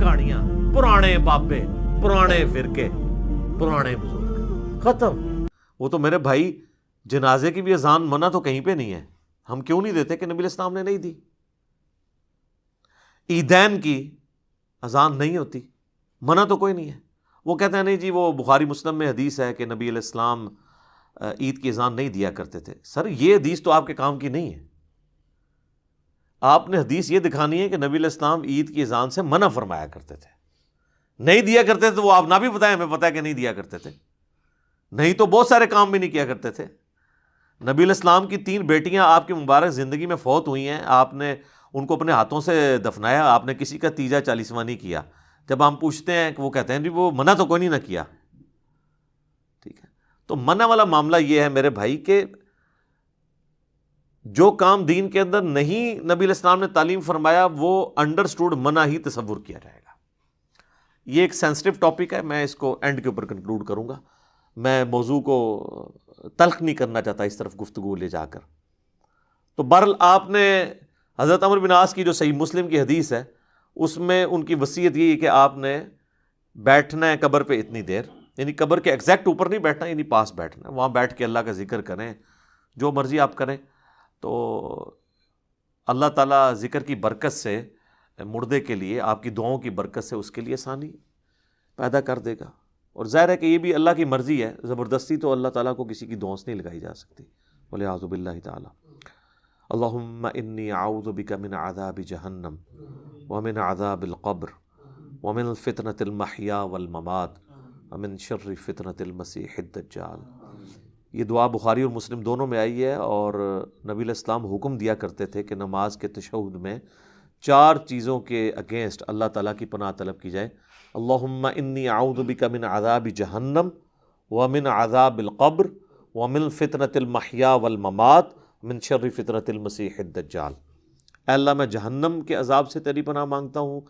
کہانیاں، پرانے بابے، پرانے فرقے، پرانے بزرگ، ختم۔ وہ تو میرے بھائی جنازے کی بھی اذان منع تو کہیں پہ نہیں ہے، ہم کیوں نہیں دیتے کہ نبی علیہ السلام نے نہیں دی؟ عیدین کی اذان نہیں ہوتی، منع تو کوئی نہیں ہے۔ وہ کہتے ہیں نہیں جی وہ بخاری مسلم میں حدیث ہے کہ نبی علیہ السلام عید کی اذان نہیں دیا کرتے تھے۔ سر یہ حدیث تو آپ کے کام کی نہیں ہے، آپ نے حدیث یہ دکھانی ہے کہ نبی علیہ السلام عید کی اذان سے منع فرمایا کرتے تھے، نہیں دیا کرتے تھے تو وہ آپ نہ بھی بتائیں، ہمیں پتہ ہے کہ نہیں دیا کرتے تھے، نہیں تو بہت سارے کام بھی نہیں کیا کرتے تھے۔ نبی علیہ السلام کی 3 بیٹیاں آپ کی مبارک زندگی میں فوت ہوئی ہیں، آپ نے ان کو اپنے ہاتھوں سے دفنایا، آپ نے کسی کا تیجا 40واں نہیں کیا۔ جب ہم پوچھتے ہیں کہ وہ کہتے ہیں جی وہ منع تو کوئی نہیں نہ کیا، ٹھیک ہے۔ تو منع والا معاملہ یہ ہے میرے بھائی کہ جو کام دین کے اندر نہیں نبی علیہ السلام نے تعلیم فرمایا وہ انڈرسٹوڈ منع ہی تصور کیا جائے گا۔ یہ ایک سینسٹیو ٹاپک ہے، میں اس کو اینڈ کے اوپر کنکلوڈ کروں گا، میں موضوع کو تلخ نہیں کرنا چاہتا اس طرف گفتگو لے جا کر۔ تو بہرحال آپ نے حضرت عمرو بن عاص کی جو صحیح مسلم کی حدیث ہے اس میں ان کی وصیت یہ ہے کہ آپ نے بیٹھنا ہے قبر پہ اتنی دیر، یعنی قبر کے ایگزیکٹ اوپر نہیں بیٹھنا، یعنی پاس بیٹھنا ہے، وہاں بیٹھ کے اللہ کا ذکر کریں، جو مرضی آپ کریں، تو اللہ تعالیٰ ذکر کی برکت سے مردے کے لیے، آپ کی دعاؤں کی برکت سے اس کے لیے آسانی پیدا کر دے گا۔ اور ظاہر ہے کہ یہ بھی اللہ کی مرضی ہے، زبردستی تو اللہ تعالیٰ کو کسی کی دعاؤں سے نہیں لگائی جا سکتی، والعیاذ باللہ تعالیٰ۔ اللہم انی اعوذ بک من عذاب جہنم ومن عذاب القبر ومن فتنة المحیا والممات ومن شر فتنة المسیح الدجال۔ یہ دعا بخاری اور مسلم دونوں میں آئی ہے، اور نبی علیہ السلام حکم دیا کرتے تھے کہ نماز کے تشہد میں 4 چیزوں کے اگینسٹ اللہ تعالیٰ کی پناہ طلب کی جائے۔ اللہم انی اعوذ بک من عذاب جہنم ومن عذاب القبر ومن فتنة المحیا والممات من شر فتنة المسیح الدجال۔ اے اللہ میں جہنم کے عذاب سے تیری پناہ مانگتا ہوں،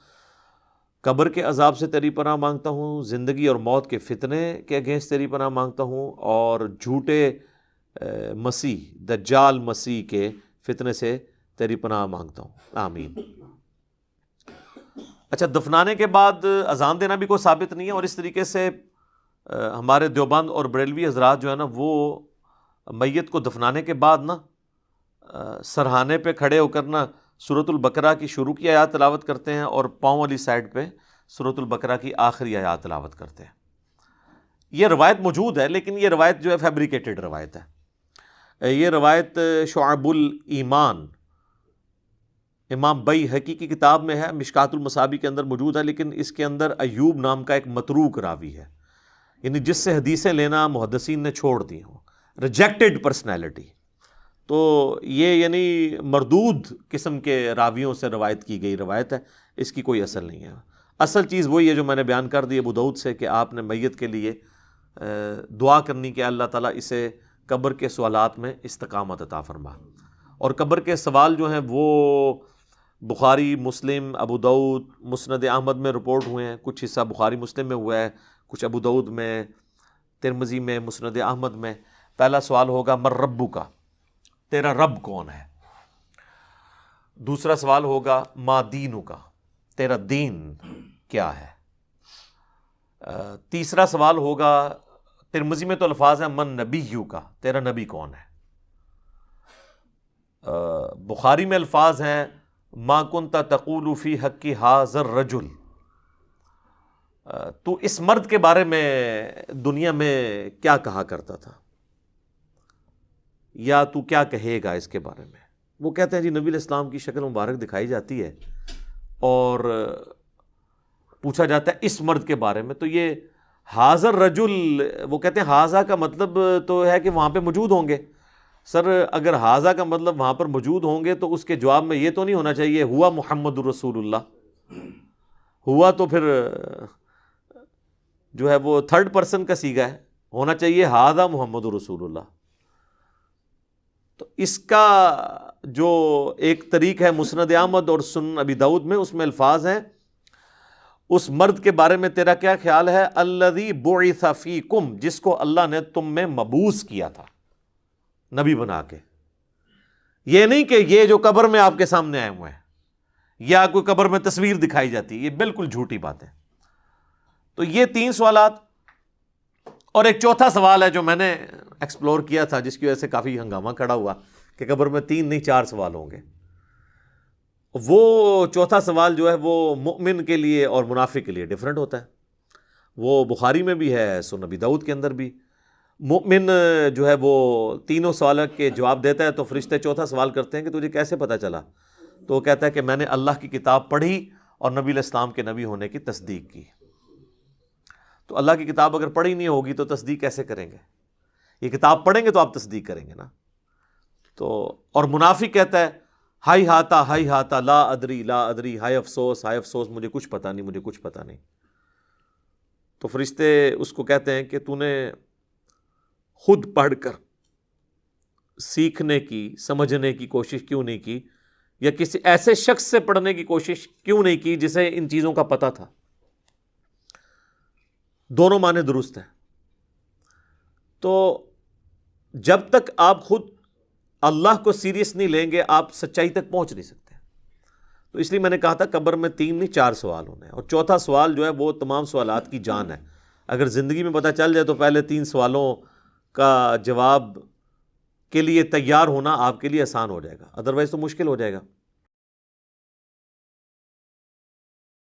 قبر کے عذاب سے تیری پناہ مانگتا ہوں، زندگی اور موت کے فتنے کے اگینسٹ تیری پناہ مانگتا ہوں، اور جھوٹے مسیح دجال مسیح کے فتنے سے تیری پناہ مانگتا ہوں، آمین۔ اچھا، دفنانے کے بعد اذان دینا بھی کوئی ثابت نہیں ہے، اور اس طریقے سے ہمارے دیوبند اور بریلوی حضرات جو ہے نا وہ میت کو دفنانے کے بعد نا سرہانے پہ کھڑے ہو کر نا سورۃ البقرہ کی شروع کی آیات تلاوت کرتے ہیں، اور پاؤں والی سائڈ پہ سورۃ البقرہ کی آخری آیات تلاوت کرتے ہیں۔ یہ روایت موجود ہے، لیکن یہ روایت جو ہے فیبریکیٹڈ روایت ہے۔ یہ روایت شعب الایمان امام بیہقی کی کتاب میں ہے، مشکات المصابیح کے اندر موجود ہے، لیکن اس کے اندر ایوب نام کا ایک متروک راوی ہے، یعنی جس سے حدیثیں لینا محدثین نے چھوڑ دی ہوں، ریجیکٹڈ پرسنالٹی۔ تو یہ یعنی مردود قسم کے راویوں سے روایت کی گئی روایت ہے، اس کی کوئی اصل نہیں ہے۔ اصل چیز وہی ہے جو میں نے بیان کر دی ابو داؤد سے، کہ آپ نے میت کے لیے دعا کرنی کہ اللہ تعالیٰ اسے قبر کے سوالات میں استقامت عطا فرما۔ اور قبر کے سوال جو ہیں وہ بخاری، مسلم، ابو داؤد، مسند احمد میں رپورٹ ہوئے ہیں، کچھ حصہ بخاری مسلم میں ہوا ہے، کچھ ابو داؤد میں، ترمذی میں، مسند احمد میں۔ پہلا سوال ہوگا من ربک، تیرا رب کون ہے؟ دوسرا سوال ہوگا ما دینک، تیرا دین کیا ہے؟ تیسرا سوال ہوگا، ترمذی میں تو الفاظ ہیں من نبیک، تیرا نبی کون ہے؟ بخاری میں الفاظ ہیں ما کنت تقول فی حق ھذا الرجل، تو اس مرد کے بارے میں دنیا میں کیا کہا کرتا تھا، یا تو کیا کہے گا اس کے بارے میں؟ وہ کہتے ہیں جی نبی علیہ السلام کی شکل مبارک دکھائی جاتی ہے اور پوچھا جاتا ہے اس مرد کے بارے میں، تو یہ حاضر رجل، وہ کہتے ہیں حاضہ کا مطلب تو ہے کہ وہاں پہ موجود ہوں گے۔ سر اگر حاضہ کا مطلب وہاں پر موجود ہوں گے تو اس کے جواب میں یہ تو نہیں ہونا چاہیے ہوا محمد الرسول اللہ، ہوا تو پھر جو ہے وہ تھرڈ پرسن کا صیغہ ہے، ہونا چاہیے حاضہ محمد الرسول اللہ۔ تو اس کا جو ایک طریق ہے مسند احمد اور سنن ابی داؤد میں، اس میں الفاظ ہیں اس مرد کے بارے میں تیرا کیا خیال ہے، الذی بعث فیکم، جس کو اللہ نے تم میں مبعوث کیا تھا نبی بنا کے۔ یہ نہیں کہ یہ جو قبر میں آپ کے سامنے آئے ہوئے ہیں، یا کوئی قبر میں تصویر دکھائی جاتی ہے، یہ بالکل جھوٹی بات ہے۔ تو یہ 3 سوالات، اور ایک چوتھا سوال ہے جو میں نے ایکسپلور کیا تھا، جس کی وجہ سے کافی ہنگامہ کھڑا ہوا کہ قبر میں 3 نہیں 4 سوال ہوں گے۔ وہ چوتھا سوال جو ہے وہ مؤمن کے لیے اور منافق کے لیے ڈیفرنٹ ہوتا ہے۔ وہ بخاری میں بھی ہے، سنن نبی داؤد کے اندر بھی۔ مؤمن جو ہے وہ تینوں سوالوں کے جواب دیتا ہے، تو فرشتے چوتھا سوال کرتے ہیں کہ تجھے کیسے پتہ چلا؟ تو وہ کہتا ہے کہ میں نے اللہ کی کتاب پڑھی اور نبی علیہ السلام کے نبی ہونے کی تصدیق کی۔ تو اللہ کی کتاب اگر پڑھی نہیں ہوگی تو تصدیق کیسے کریں گے؟ یہ کتاب پڑھیں گے تو آپ تصدیق کریں گے نا۔ تو اور منافق کہتا ہے ہائی ہاتا لا ادری، ہائے افسوس، مجھے کچھ پتہ نہیں۔ تو فرشتے اس کو کہتے ہیں کہ تو نے خود پڑھ کر سیکھنے کی، سمجھنے کی کوشش کیوں نہیں کی، یا کسی ایسے شخص سے پڑھنے کی کوشش کیوں نہیں کی جسے ان چیزوں کا پتہ تھا؟ دونوں معنی درست ہیں۔ تو جب تک آپ خود اللہ کو سیریس نہیں لیں گے، آپ سچائی تک پہنچ نہیں سکتے۔ تو اس لیے میں نے کہا تھا قبر میں 3 نہیں 4 سوال ہونے ہیں، اور چوتھا سوال جو ہے وہ تمام سوالات کی جان ہے۔ اگر زندگی میں پتہ چل جائے تو پہلے 3 سوالوں کا جواب کے لیے تیار ہونا آپ کے لیے آسان ہو جائے گا، ادروائز تو مشکل ہو جائے گا۔